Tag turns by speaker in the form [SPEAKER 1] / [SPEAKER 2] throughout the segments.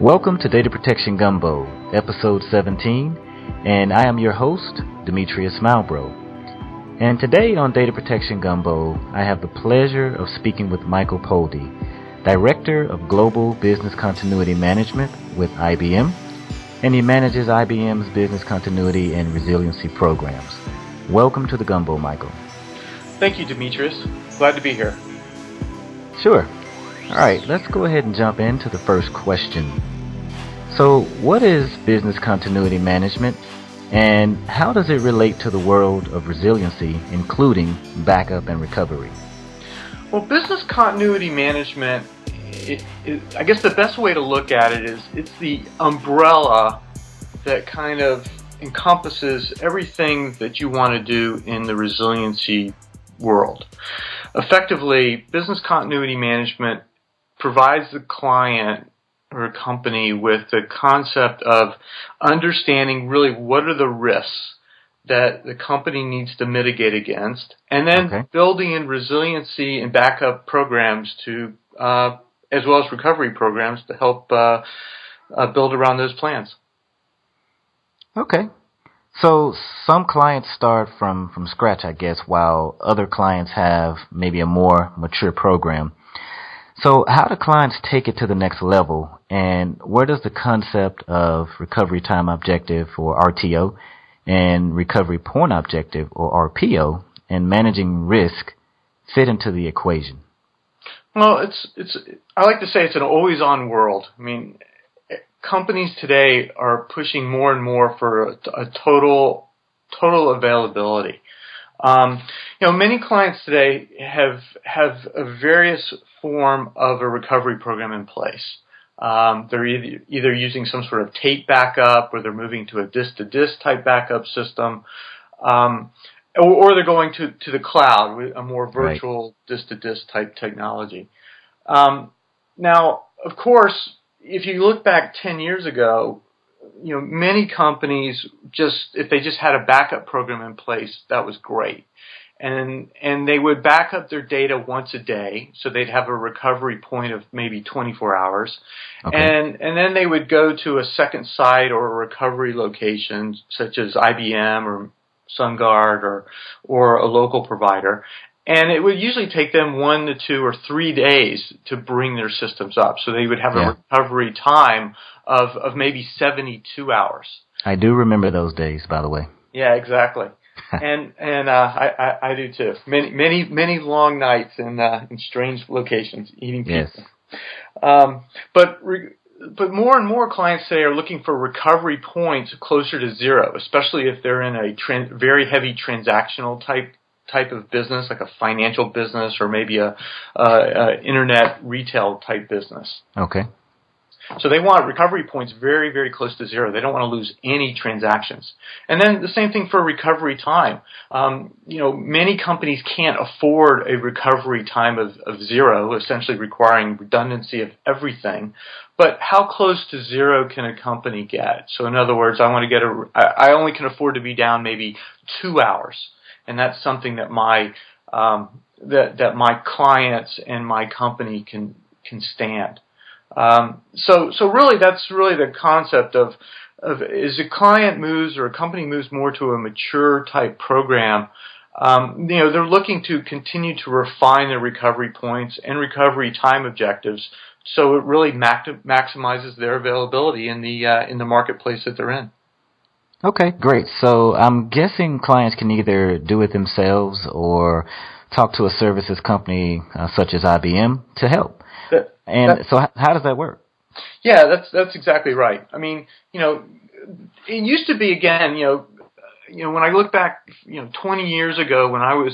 [SPEAKER 1] Welcome to Data Protection Gumbo, episode 17, and I am your host, Demetrius Malbro. And today on Data Protection Gumbo, I have the pleasure of speaking with Michael Puldy, Director of Global Business Continuity Management with IBM, and he manages IBM's business continuity and resiliency programs. Welcome to the Gumbo, Michael.
[SPEAKER 2] Thank you, Demetrius. Glad to be here.
[SPEAKER 1] Sure. All right, let's go ahead and jump into the first question. So, what is business continuity management, and how does it relate to the world of resiliency, including backup and recovery?
[SPEAKER 2] Well, business continuity management, I guess the best way to look at it is it's the umbrella that kind of encompasses everything that you want to do in the resiliency world. Effectively, business continuity management provides the client or a company with the concept of understanding really what are the risks that the company needs to mitigate against, and then building in resiliency and backup programs to, as well as recovery programs to help build around those plans.
[SPEAKER 1] Okay. So some clients start from scratch, I guess, while other clients have maybe a more mature program. So how do clients take it to the next level, and where does the concept of recovery time objective, or RTO, and recovery point objective, or RPO, and managing risk fit into the equation?
[SPEAKER 2] Well, I like to say it's an always-on world. I mean, companies today are pushing more and more for a total availability. Many clients today have a various form of a recovery program in place. They're either using some sort of tape backup, or they're moving to a disk-to-disk type backup system, or they're going to the cloud with a more virtual disk-to-disk type technology. Now, of course, if you look back 10 years ago, many companies if they just had a backup program in place, that was great. And they would back up their data once a day, so they'd have a recovery point of maybe 24 hours. Okay. And then they would go to a second site or a recovery location, such as IBM or SunGard or a local provider. And it would usually take them 1 to 2 or 3 days to bring their systems up. So they would have a recovery time of maybe 72 hours.
[SPEAKER 1] I do remember those days, by the way.
[SPEAKER 2] Yeah, exactly. and I do too. Many long nights in strange locations eating pizza. Yes. But more and more clients today are looking for recovery points closer to zero, especially if they're in a very heavy transactional type of business, like a financial business or maybe a internet retail type business. Okay. So they want recovery points very, very close to zero. They don't want to lose any transactions. And then the same thing for recovery time. Many companies can't afford a recovery time of zero, essentially requiring redundancy of everything. But how close to zero can a company get? So in other words, I only can afford to be down maybe 2 hours. And that's something that my clients and my company can stand. So really, that's really the concept of as a client moves or a company moves more to a mature type program, they're looking to continue to refine their recovery points and recovery time objectives, so it really maximizes their availability in the marketplace that they're in.
[SPEAKER 1] Okay, great. So I'm guessing clients can either do it themselves or talk to a services company such as IBM to help. So how does that work?
[SPEAKER 2] Yeah, that's exactly right. I mean, it used to be, again, when I look back, 20 years ago when I was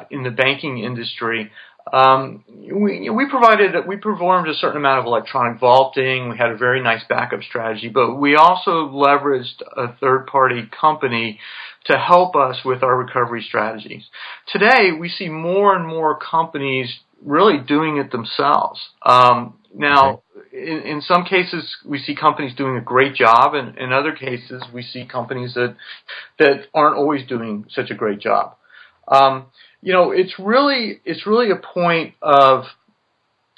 [SPEAKER 2] in the banking industry, we performed a certain amount of electronic vaulting. We had a very nice backup strategy, but we also leveraged a third-party company to help us with our recovery strategies. Today, we see more and more companies really doing it themselves. Now, in some cases, we see companies doing a great job, and in other cases, we see companies that aren't always doing such a great job. It's really a point of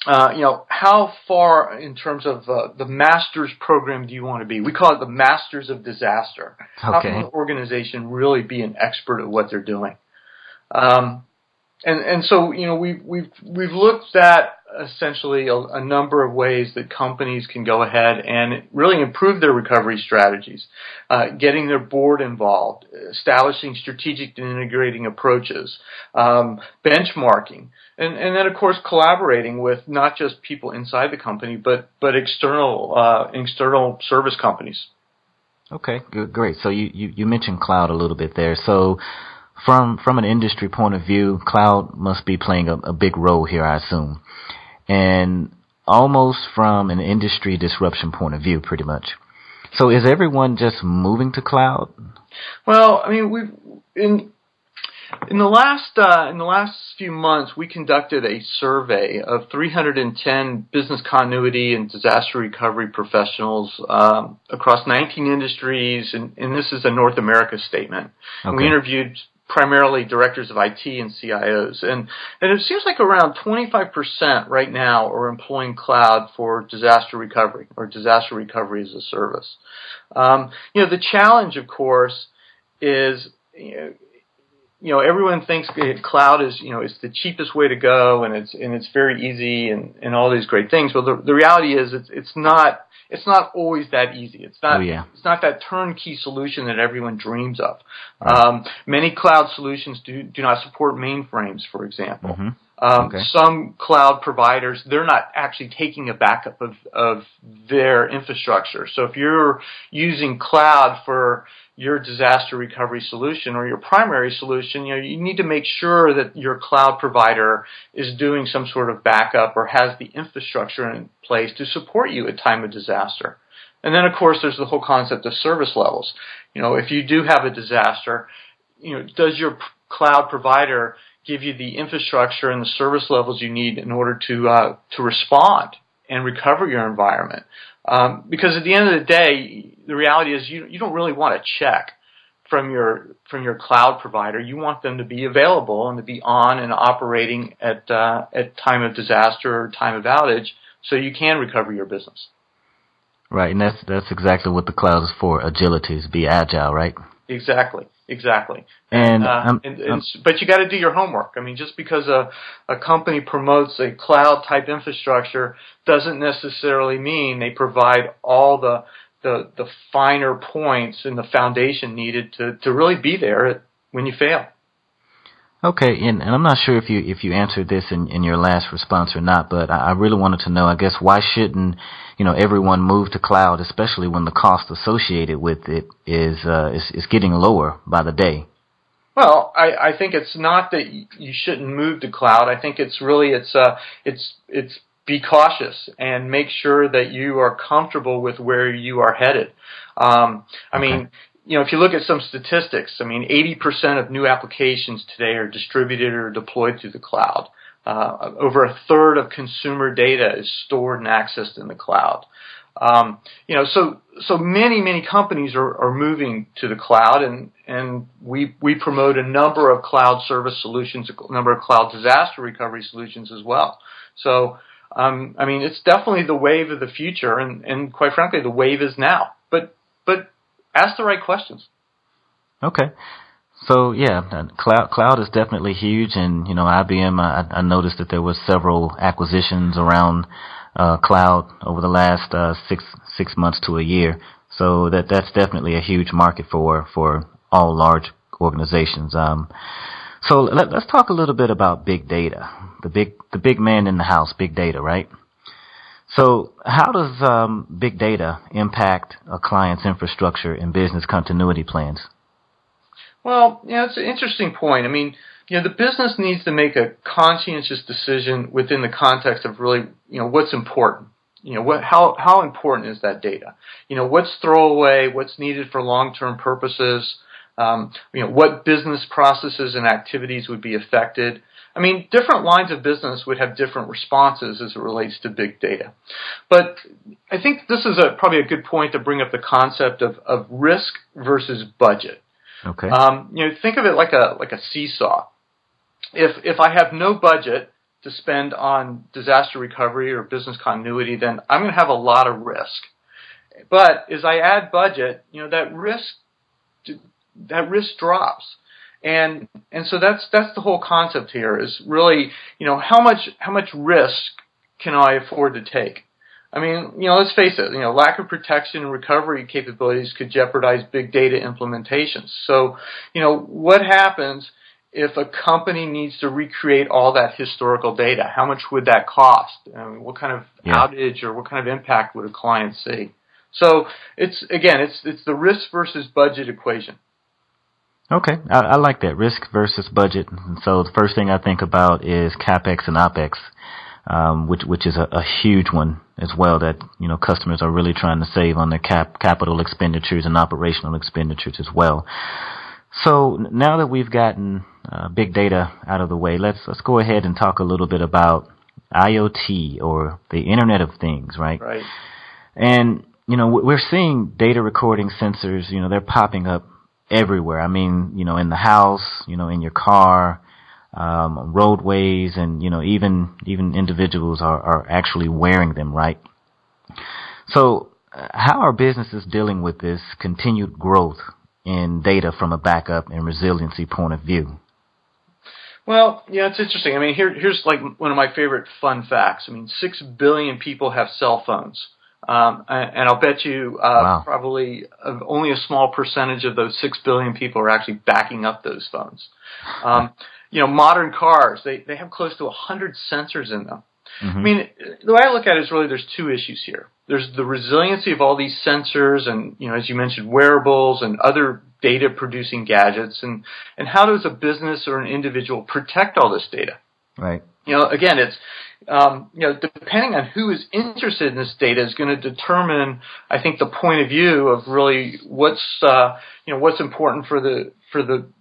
[SPEAKER 2] how far in terms of the master's program do you want to be? We call it the Masters of Disaster. How can an organization really be an expert at what they're doing? And so we've looked at essentially a number of ways that companies can go ahead and really improve their recovery strategies, getting their board involved, establishing strategic and integrating approaches, benchmarking, and then of course collaborating with not just people inside the company but external service companies.
[SPEAKER 1] Okay, good, great. So you mentioned cloud a little bit there. So from an industry point of view, cloud must be playing a big role here, I assume. And almost from an industry disruption point of view, pretty much. So is everyone just moving to cloud?
[SPEAKER 2] Well, I mean, we've in the last few months, we conducted a survey of 310 business continuity and disaster recovery professionals across 19 industries, and this is a North America statement. Okay. And we interviewed primarily directors of IT and CIOs. And it seems like around 25% right now are employing cloud for disaster recovery or disaster recovery as a service. The challenge, of course, is, everyone thinks cloud is, it's the cheapest way to go and it's very easy and all these great things. Well, the reality is it's not always that easy. It's not. It's not that turnkey solution that everyone dreams of. Right. Many cloud solutions do not support mainframes, for example. Mm-hmm. Some cloud providers, they're not actually taking a backup of their infrastructure. So if you're using cloud for your disaster recovery solution or your primary solution, you need to make sure that your cloud provider is doing some sort of backup or has the infrastructure in place to support you at time of disaster. And then, of course, there's the whole concept of service levels. If you do have a disaster, does your cloud provider give you the infrastructure and the service levels you need in order to respond and recover your environment? Because at the end of the day, the reality is you don't really want a check from your cloud provider. You want them to be available and to be on and operating at time of disaster or time of outage, so you can recover your business.
[SPEAKER 1] Right, and that's exactly what the cloud is for. Agility, is be agile, right? Exactly.
[SPEAKER 2] But you got to do your homework. I mean, just because a company promotes a cloud type infrastructure doesn't necessarily mean they provide all the finer points and the foundation needed to really be there when you fail.
[SPEAKER 1] Okay, and I'm not sure if you answered this in your last response or not, but I really wanted to know, I guess, why shouldn't everyone move to cloud, especially when the cost associated with it is getting lower by the day?
[SPEAKER 2] Well, I think it's not that you shouldn't move to cloud. I think it's really it's be cautious and make sure that you are comfortable with where you are headed. I mean, if you look at some statistics, 80% of new applications today are distributed or deployed through the cloud. Over a third of consumer data is stored and accessed in the cloud. So many companies are moving to the cloud, and we promote a number of cloud service solutions, a number of cloud disaster recovery solutions as well. So, it's definitely the wave of the future, and quite frankly, the wave is now. But ask the right questions.
[SPEAKER 1] Okay. So cloud is definitely huge, and IBM. I noticed that there was several acquisitions around cloud over the last 6 months to a year. So that's definitely a huge market for all large organizations. So let's talk a little bit about big data, the big man in the house, big data, right? So how does big data impact a client's infrastructure and business continuity plans?
[SPEAKER 2] Well, it's an interesting point. The business needs to make a conscientious decision within the context of really, what's important. How important is that data? What's throwaway? What's needed for long-term purposes? What business processes and activities would be affected? Different lines of business would have different responses as it relates to big data. But I think this is probably a good point to bring up the concept of risk versus budget. Okay. Think of it like a seesaw. If I have no budget, to spend on disaster recovery or business continuity, then I'm going to have a lot of risk. But as I add budget, that risk drops. And so that's the whole concept here is really, how much risk can I afford to take? I mean, let's face it, lack of protection and recovery capabilities could jeopardize big data implementations. So, what happens if a company needs to recreate all that historical data? How much would that cost? What kind of outage or what kind of impact would a client see? So it's the risk versus budget equation.
[SPEAKER 1] Okay, I like that, risk versus budget. And so the first thing I think about is CapEx and OpEx, which is a huge one as well that, customers are really trying to save on their capital expenditures and operational expenditures as well. So now that we've gotten big data out of the way, let's go ahead and talk a little bit about IoT or the Internet of Things, right?
[SPEAKER 2] Right.
[SPEAKER 1] And, we're seeing data recording sensors, they're popping up everywhere. I mean, in the house, in your car, roadways, and, even individuals are actually wearing them, right? So how are businesses dealing with this continued growth in data from a backup and resiliency point of view?
[SPEAKER 2] Well, it's interesting. I mean, here's like one of my favorite fun facts. I mean, 6 billion people have cell phones. And I'll bet you probably only a small percentage of those 6 billion people are actually backing up those phones. Modern cars, they have close to 100 sensors in them. Mm-hmm. I mean, the way I look at it is really there's two issues here. There's the resiliency of all these sensors and, as you mentioned, wearables and other data-producing gadgets, and how does a business or an individual protect all this data?
[SPEAKER 1] Right.
[SPEAKER 2] Again, it's, depending on who is interested in this data is going to determine, I think, the point of view of really what's important for the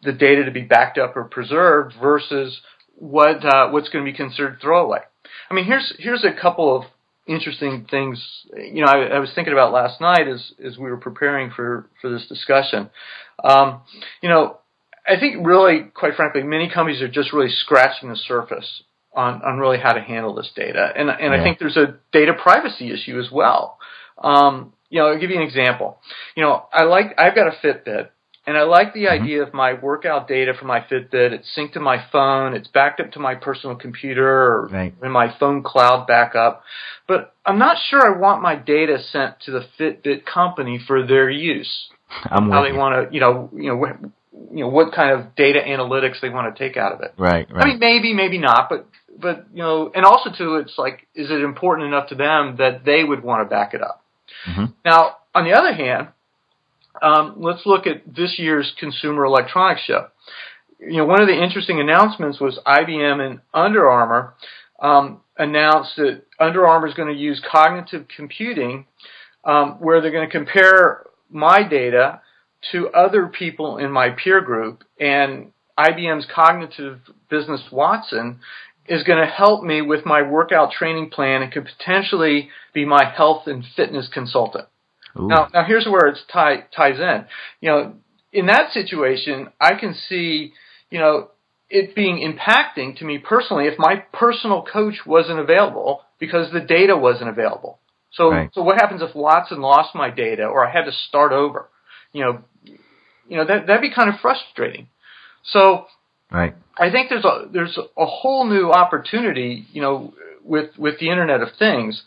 [SPEAKER 2] data to be backed up or preserved versus what's going to be considered throwaway. I mean, here's a couple of interesting things, I was thinking about last night as we were preparing for this discussion. I think really, quite frankly, many companies are just really scratching the surface on really how to handle this data. And I think there's a data privacy issue as well. I'll give you an example. I've got a Fitbit, and I like the idea of my workout data from my Fitbit. It's synced to my phone. It's backed up to my personal computer or in my phone cloud backup. But I'm not sure I want my data sent to the Fitbit company for their use. How they want to, what kind of data analytics they want to take out of it.
[SPEAKER 1] Right.
[SPEAKER 2] I mean, maybe not, but and also too, it's like, is it important enough to them that they would want to back it up? Mm-hmm. Now, on the other hand, let's look at this year's Consumer Electronics Show. One of the interesting announcements was IBM and Under Armour announced that Under Armour is going to use cognitive computing, where they're going to compare my data to other people in my peer group, and IBM's cognitive business Watson is going to help me with my workout training plan and could potentially be my health and fitness consultant. Ooh. Now here's where it ties in. In that situation, I can see, it being impacting to me personally if my personal coach wasn't available because the data wasn't available. So what happens if Watson lost my data or I had to start over? That'd be kind of frustrating. So I think there's a whole new opportunity, with the Internet of Things,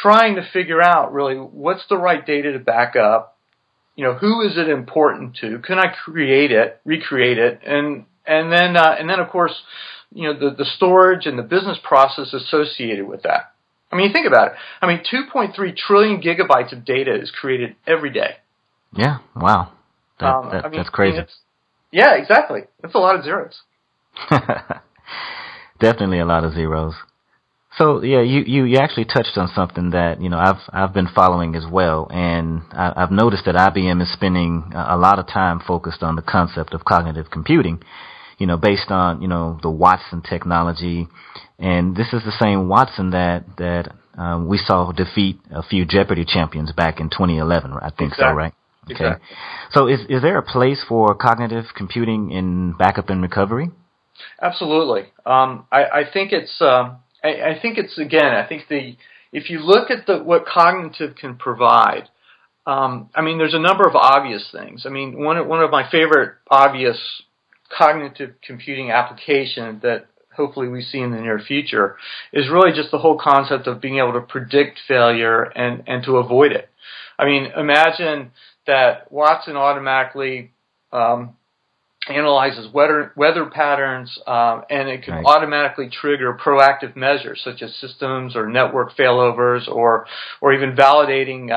[SPEAKER 2] trying to figure out really what's the right data to back up, who is it important to, can I recreate it, and then of course, the storage and the business process associated with that. I mean, think about it. I mean, 2.3 trillion gigabytes of data is created every day.
[SPEAKER 1] Yeah, wow. That's crazy.
[SPEAKER 2] Yeah, exactly. That's a lot of zeros.
[SPEAKER 1] Definitely a lot of zeros. So yeah, you actually touched on something that I've been following as well, and I've noticed that IBM is spending a lot of time focused on the concept of cognitive computing, based on the Watson technology, and this is the same Watson that we saw defeat a few Jeopardy champions back in 2011. I think so, right? Okay.
[SPEAKER 2] Exactly.
[SPEAKER 1] So is there a place for cognitive computing in backup and recovery?
[SPEAKER 2] Absolutely. I think it's. I think it's again. I think if you look at what cognitive can provide. I mean, there's a number of obvious things. I mean, one of my favorite obvious cognitive computing application that hopefully we see in the near future is really just the whole concept of being able to predict failure and to avoid it. I mean, imagine that Watson automatically analyzes weather patterns, and it can automatically trigger proactive measures such as systems or network failovers, or even validating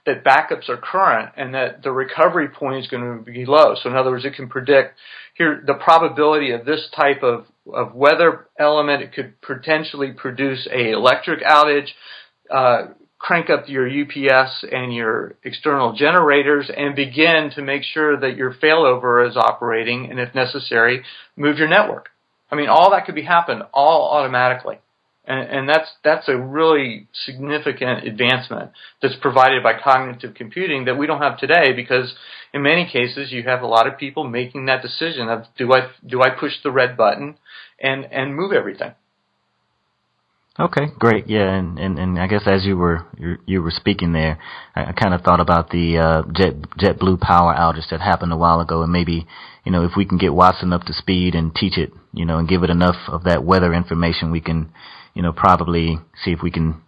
[SPEAKER 2] that backups are current and that the recovery point is going to be low. So in other words, it can predict here the probability of this type of weather element. It could potentially produce a electric outage, crank up your UPS and your external generators and begin to make sure that your failover is operating, and if necessary, move your network. I mean, all that could be happen all automatically. And that's a really significant advancement that's provided by cognitive computing that we don't have today, because in many cases you have a lot of people making that decision of do I push the red button and move everything.
[SPEAKER 1] Okay, great. Yeah, and I guess as you were speaking there, I kind of thought about the JetBlue power outage that happened a while ago, and maybe, if we can get Watson up to speed and teach it, and give it enough of that weather information, we can, probably see if we can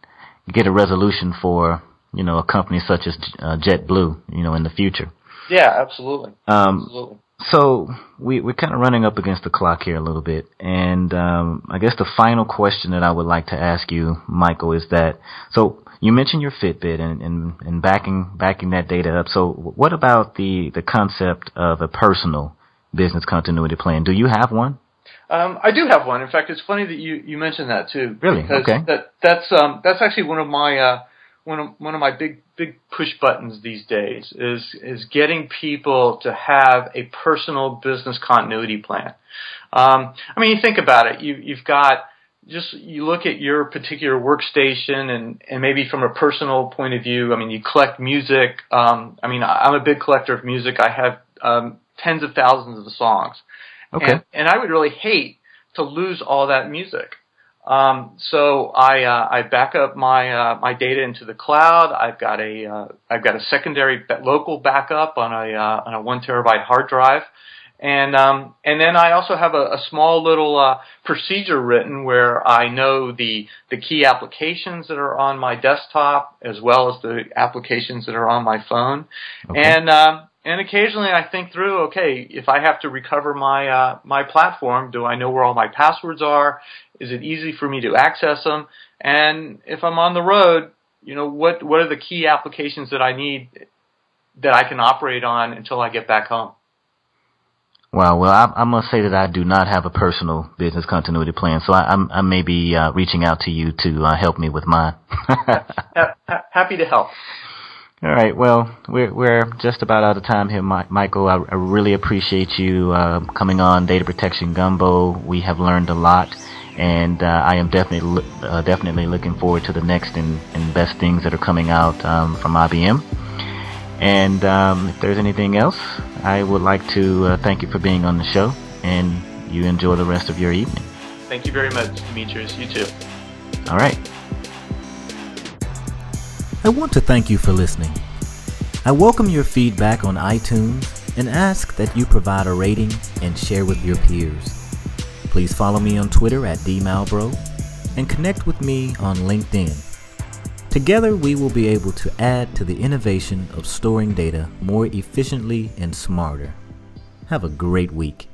[SPEAKER 1] get a resolution for, a company such as JetBlue, in the future.
[SPEAKER 2] Yeah, absolutely. Absolutely.
[SPEAKER 1] So we're kind of running up against the clock here a little bit, and I guess the final question that I would like to ask you, Michael, is that, so you mentioned your Fitbit and backing that data up. So what about the concept of a personal business continuity plan? Do you have one?
[SPEAKER 2] I do have one. In fact, it's funny that you mentioned that too.
[SPEAKER 1] Really?
[SPEAKER 2] Because
[SPEAKER 1] okay.
[SPEAKER 2] That's actually one of my big push buttons these days is getting people to have a personal business continuity plan. I mean, you think about it. You've got you look at your particular workstation and maybe from a personal point of view. I mean, you collect music. I mean, I'm a big collector of music. I have tens of thousands of songs.
[SPEAKER 1] Okay.
[SPEAKER 2] And I would really hate to lose all that music. So I back up my data into the cloud. I've got a secondary local backup on a 1 terabyte hard drive, and then I also have a small little procedure written where I know the key applications that are on my desktop as well as the applications that are on my phone, okay. And occasionally I think through, okay, if I have to recover my platform, do I know where all my passwords are? Is it easy for me to access them? And if I'm on the road, what are the key applications that I need that I can operate on until I get back home?
[SPEAKER 1] Well, I must say that I do not have a personal business continuity plan, so I may be reaching out to you to help me with mine.
[SPEAKER 2] Happy to help.
[SPEAKER 1] All right. Well, we're just about out of time here, Michael. I really appreciate you coming on Data Protection Gumbo. We have learned a lot, and I am definitely looking forward to the next and best things that are coming out from IBM. And if there's anything else, I would like to thank you for being on the show, and you enjoy the rest of your evening.
[SPEAKER 2] Thank you very much, Demetrius. You too.
[SPEAKER 1] All right.
[SPEAKER 3] I want to thank you for listening. I welcome your feedback on iTunes and ask that you provide a rating and share with your peers. Please follow me on Twitter at DMalbro and connect with me on LinkedIn. Together, we will be able to add to the innovation of storing data more efficiently and smarter. Have a great week.